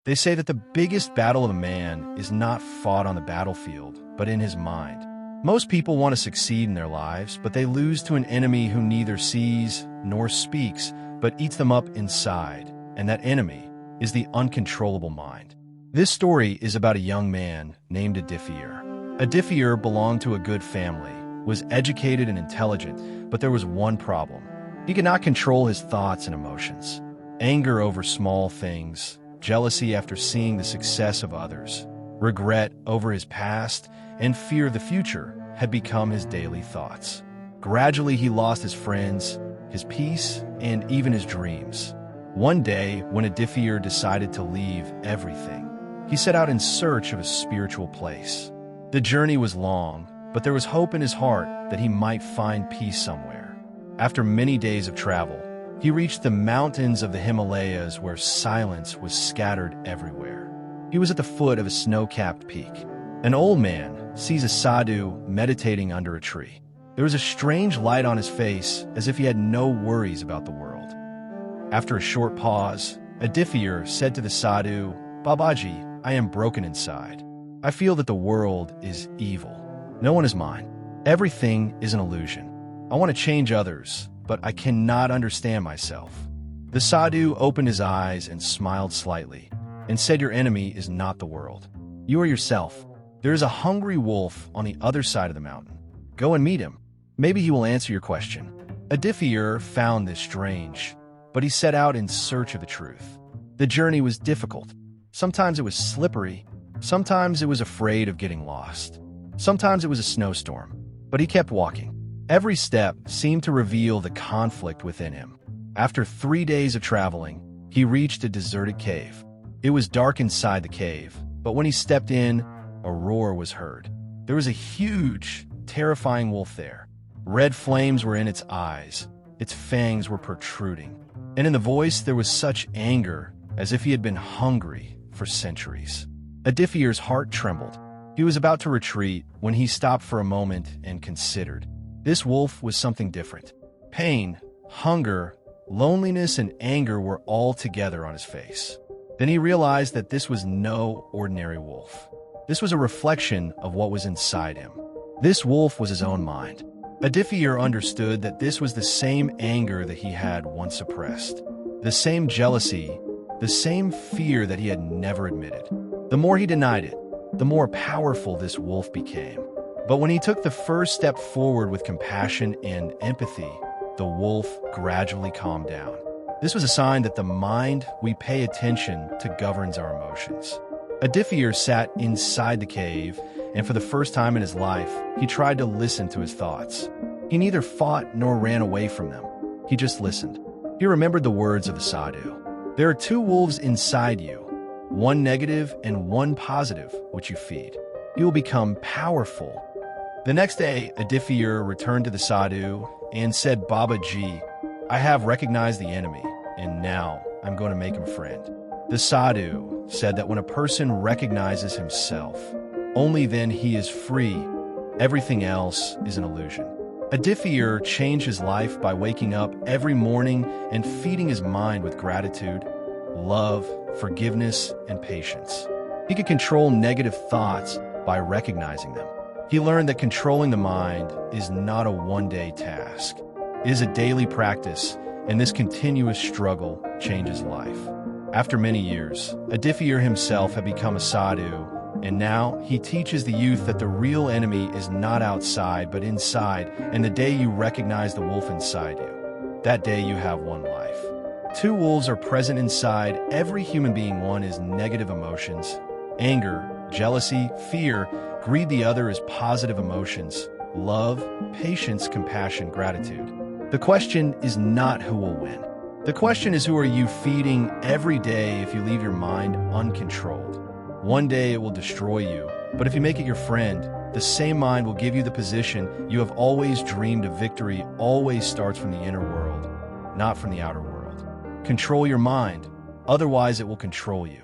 They say that the biggest battle of a man is not fought on the battlefield, but in his mind. Most people want to succeed in their lives, but they lose to an enemy who neither sees nor speaks, but eats them up inside, and that enemy is the uncontrollable mind. This story is about a young man named Adifir. Adifir belonged to a good family, was educated and intelligent, but there was one problem. He could not control his thoughts and emotions. Anger over small things, jealousy after seeing the success of others, regret over his past, and fear of the future had become his daily thoughts. Gradually, he lost his friends, his peace, and even his dreams. One day, when Adifir decided to leave everything, he set out in search of a spiritual place. The journey was long, but there was hope in his heart that he might find peace somewhere. After many days of travel, he reached the mountains of the Himalayas where silence was scattered everywhere. He was at the foot of a snow-capped peak. An old man sees a sadhu meditating under a tree. There was a strange light on his face, as if he had no worries about the world. After a short pause, Adifir said to the sadhu, "Babaji, I am broken inside. I feel that the world is evil. No one is mine. Everything is an illusion. I want to change others, but I cannot understand myself." The sadhu opened his eyes and smiled slightly, and said, "Your enemy is not the world. You are yourself. There is a hungry wolf on the other side of the mountain. Go and meet him. Maybe he will answer your question." Adifir found this strange, but he set out in search of the truth. The journey was difficult. Sometimes it was slippery. Sometimes it was afraid of getting lost. Sometimes it was a snowstorm, but he kept walking. Every step seemed to reveal the conflict within him. After 3 days of traveling, he reached a deserted cave. It was dark inside the cave, but when he stepped in, a roar was heard. There was a huge, terrifying wolf there. Red flames were in its eyes. Its fangs were protruding. And in the voice there was such anger, as if he had been hungry for centuries. Adifir's heart trembled. He was about to retreat when he stopped for a moment and considered. This wolf was something different. Pain, hunger, loneliness, and anger were all together on his face. Then he realized that this was no ordinary wolf. This was a reflection of what was inside him. This wolf was his own mind. Adifir understood that this was the same anger that he had once suppressed, the same jealousy, the same fear that he had never admitted. The more he denied it, the more powerful this wolf became. But when he took the first step forward with compassion and empathy, the wolf gradually calmed down. This was a sign that the mind we pay attention to governs our emotions. Adifir sat inside the cave, and for the first time in his life, he tried to listen to his thoughts. He neither fought nor ran away from them. He just listened. He remembered the words of the sadhu. There are 2 wolves inside you, one negative and one positive, which you feed. You will become powerful. The next day, Adifir returned to the sadhu and said, "Babaji, I have recognized the enemy, and now I'm going to make him friend." The sadhu said that when a person recognizes himself, only then he is free. Everything else is an illusion. Adifir changed his life by waking up every morning and feeding his mind with gratitude, love, forgiveness, and patience. He could control negative thoughts by recognizing them. He learned that controlling the mind is not a one-day task. It is a daily practice, and this continuous struggle changes life. After many years, Adifir himself had become a sadhu, and now he teaches the youth that the real enemy is not outside but inside, and the day you recognize the wolf inside you, that day you have one life. 2 wolves are present inside every human being. One is negative emotions, anger, jealousy, fear. Greed. The other is positive emotions, love, patience, compassion, gratitude. The question is not who will win. The question is, who are you feeding every day if you leave your mind uncontrolled? One day it will destroy you, but if you make it your friend, the same mind will give you the position you have always dreamed of. Victory always starts from the inner world, not from the outer world. Control your mind, otherwise it will control you.